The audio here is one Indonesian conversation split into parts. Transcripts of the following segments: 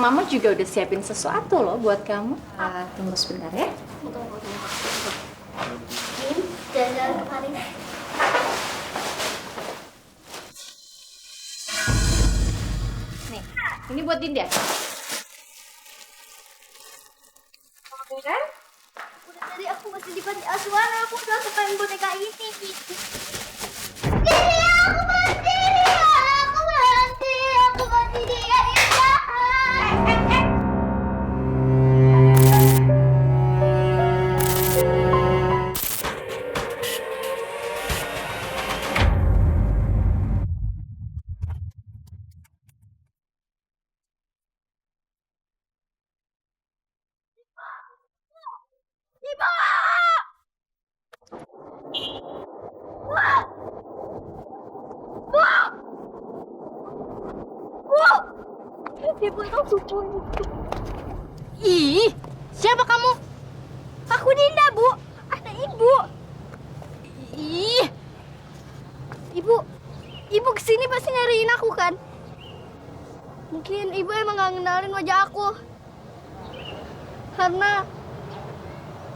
Mama juga udah siapin sesuatu loh buat kamu. Tunggu sebentar ya. Tunggu. Ini jalan-jalan kemarin. Nih, ini buat Dinda. Kan? Udah tadi aku masih di panti asuhan, aku udah kepengen boneka ini. Diri, aku mati! Aku mati, dia jahat! Ibu tahu suku itu. Ih, siapa kamu? Aku Dinda, Bu. Anak Ibu. Ih, Ibu kesini pasti nyariin aku kan? Mungkin Ibu emang gak ngenalin wajah aku. Karena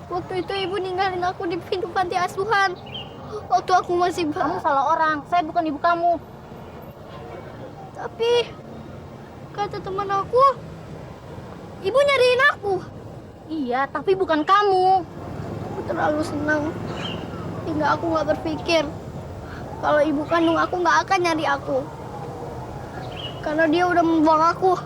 waktu itu Ibu ninggalin aku di pintu panti asuhan. Waktu aku masih kamu salah orang. Saya bukan ibu kamu. Tapi kata teman aku, Ibu nyariin aku. Iya, tapi bukan kamu. Aku terlalu senang hingga aku nggak berpikir kalau ibu kandung aku nggak akan nyari aku. Karena dia udah membuang aku.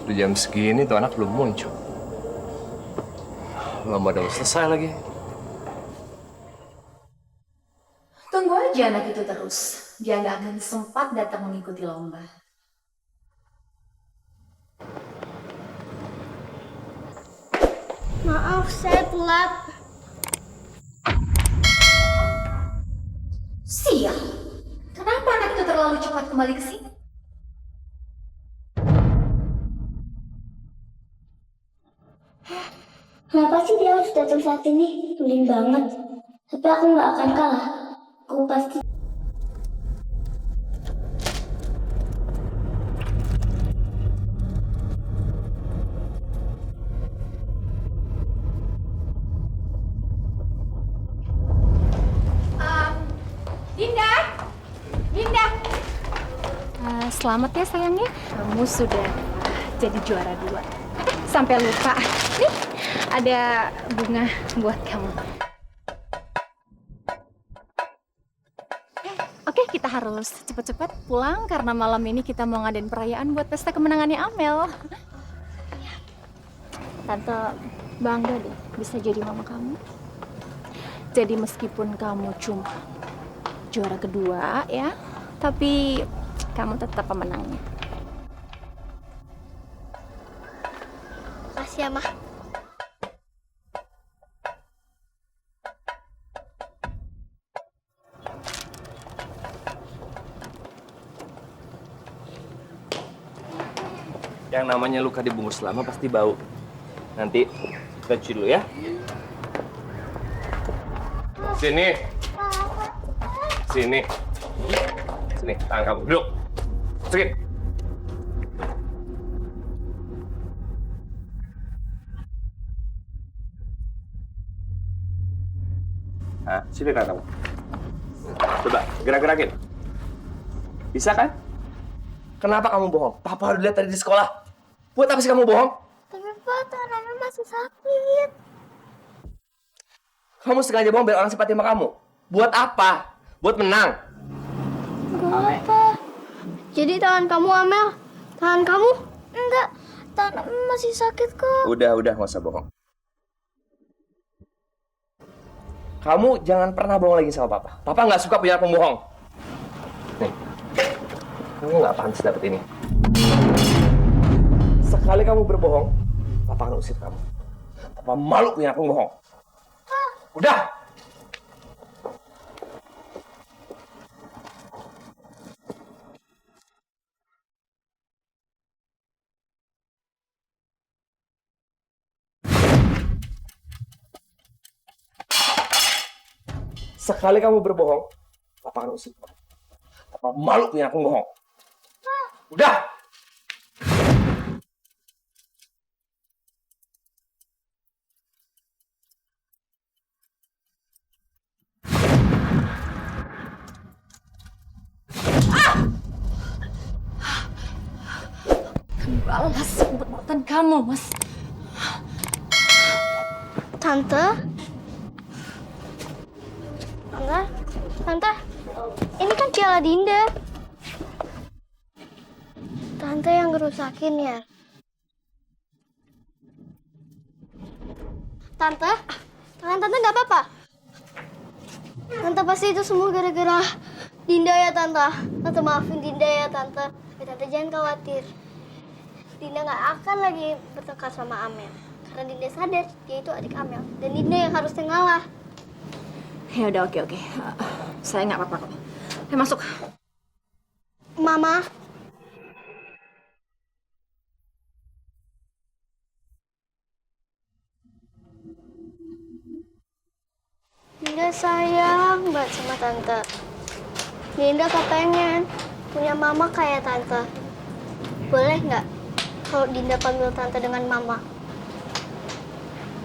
Udah jam segini tuh anak belum muncul. Lama udah selesai lagi. Tunggu aja anak itu terus. Dia nggak akan sempat datang mengikuti lomba. Maaf, saya telat. Sial. Kenapa anak itu terlalu cepat kembali ke sini? Kenapa sih dia harus datang saat ini? Tulin banget. Tapi aku nggak akan kalah. Aku pasti. Dinda! Dinda! Selamat ya sayangnya. Kamu sudah jadi juara 2. Sampai lupa. Nih, ada bunga buat kamu. Oke, kita harus cepet-cepet pulang karena malam ini kita mau ngadain perayaan buat pesta kemenangannya Amel. Tante bangga deh bisa jadi mama kamu. Jadi meskipun kamu cuma juara kedua ya, tapi kamu tetap pemenangnya. Makasih ya, Mah. Yang namanya luka dibungkus lama pasti bau. Nanti kita cuci dulu ya. Sini. Sini. Sini, tangan kamu. Duduk. Masukin. Nah, sini tangan kamu. Coba, gerak-gerakin. Bisa kan? Kenapa kamu bohong? Papa udah lihat tadi di sekolah. Buat apa sih kamu bohong? Tapi Pak, tangan Amel masih sakit. Kamu sengaja bohong biar orang simpati sama kamu. Buat apa? Buat menang. Enggak apa. Jadi tangan kamu, Amel? Tangan kamu? Enggak. Tangan Amel masih sakit kok. Udah, nggak usah bohong. Kamu jangan pernah bohong lagi sama Papa. Papa nggak suka punya pembohong. Nih, kamu nggak pantas dapet ini. Sekali kamu berbohong, Papa akan usir kamu. Papa malu punya pembohong. Udah! sekali kamu berbohong, papa akan usir. Papa malu punya aku bohong. Udah. Balas perbuatan kamu, Mas. Tante? Tante, ini kan piala Dinda. Tante yang ngerusakin ya? Tante? Tangan Tante nggak apa-apa? Tante pasti itu semua gara-gara Dinda ya, Tante. Tante maafin Dinda ya, Tante. Tante jangan khawatir. Dinda nggak akan lagi bertengkar sama Amel. Karena Dinda sadar dia itu adik Amel. Dan Dinda yang harusnya ngalah. Ya udah, oke. Saya nggak apa-apa kok. Ayo masuk. Mama. Dinda sayang banget sama Tante. Dinda kepengen punya mama kayak Tante. Boleh nggak kalau Dinda panggil Tante dengan mama?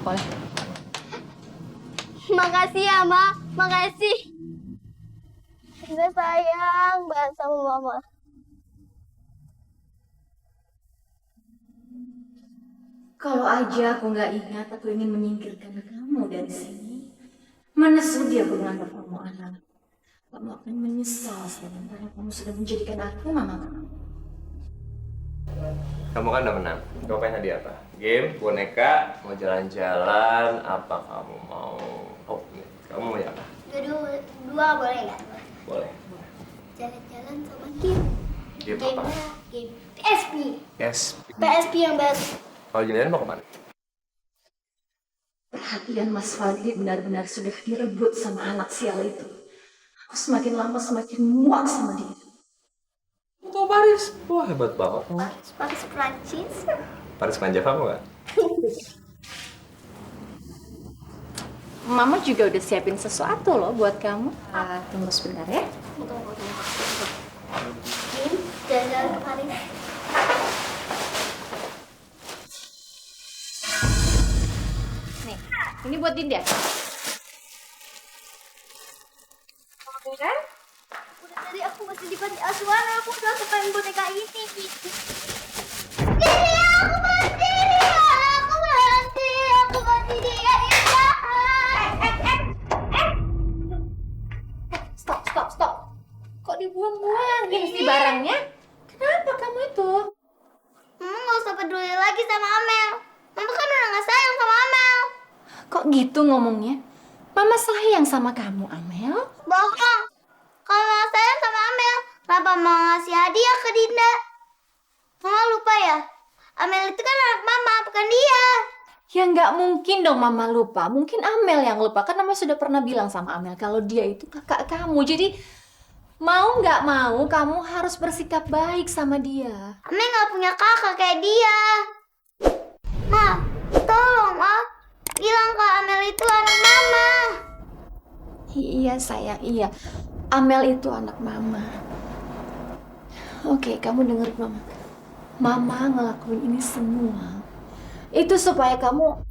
Boleh. Makasih ya, Ma. Makasih. Dinda sayang banget sama mama. Kalau aja aku nggak ingat, aku ingin menyingkirkan kamu dari sini. Mana sudi aku menganggap kamu anak. Kamu akan menyesal sementara kamu sudah menjadikan aku mama kamu. Kamu kan udah menang. Kamu pengen hadiah apa? Game, boneka, mau jalan-jalan, apa kamu mau? Oh, ini. Kamu mau apa? Dua boleh nggak? Boleh. Jalan-jalan sama game. Game apa? Game PSP. Yes. PSP yang baru. Kalau jalan mau kemana? Perhatian Mas Fadli benar-benar sudah direbut sama anak sial itu. Aku semakin lama semakin muak sama dia. Tahu Paris? Wah, hebat banget. Paris Prancis. Paris manja kamu nggak? Mama juga udah siapin sesuatu loh buat kamu. Tunggu sebentar ya. Tunggu. Kim, jalan-jalan ke Paris. Nih, ini buat Dinda. Kan? Udah tadi aku masih di panti asuhan, aku udah kepengen boneka ini. Aku bantu dia jahat. Stop. Kok dibuang-buang? Ini mesti barangnya. Kenapa kamu itu? Mama nggak usah peduli lagi sama Amel. Mama kan udah nggak sayang sama Amel. Kok gitu ngomongnya? Mama sayang sama kamu, Amel. Bohong. Kalau Mama sayang sama Amel, kenapa mau ngasih hadiah ke Dinda? Mama lupa ya? Amel itu kan anak Mama, bukan dia. Ya nggak mungkin dong Mama lupa. Mungkin Amel yang lupa. Kan Mama sudah pernah bilang sama Amel kalau dia itu kakak kamu. Jadi mau nggak mau kamu harus bersikap baik sama dia. Amel nggak punya kakak kayak dia. Ma, tolong Ma. Bilang kalau Amel itu anak Mama. Iya sayang, iya. Amel itu anak Mama. Oke, kamu dengerin Mama. Mama ngelakuin ini semua. Itu supaya kamu...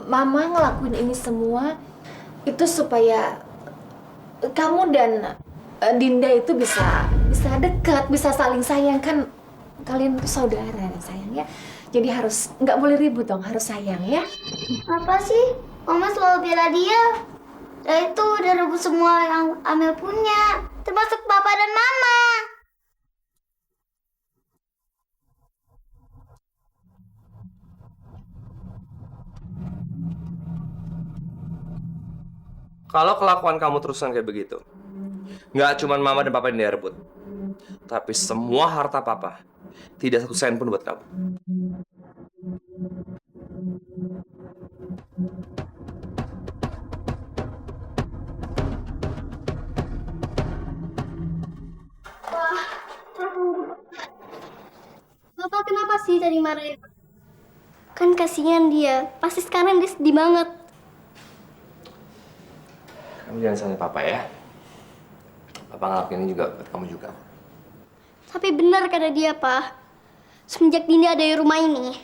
Mama ngelakuin ini semua itu supaya kamu dan Dinda itu bisa dekat, bisa saling sayang. Kan kalian tuh saudara sayang ya. Jadi harus nggak boleh ribut dong, harus sayang ya. Apa sih? Mama selalu bela dia. Dan itu udah rebut semua yang Amel punya. Termasuk Papa dan Mama. Kalau kelakuan kamu terusan kayak begitu, nggak cuma mama dan papa yang dia rebut, tapi semua harta papa, tidak satu sen pun buat kamu. Papa kenapa sih tadi marahin? Kan kasihan dia. Pasti sekarang dia sedih banget. Kamu jangan salih papa ya. Papa ngelakuin ini juga buat kamu juga. Tapi benar kata dia, Pak. Semenjak Dinda ada di rumah ini,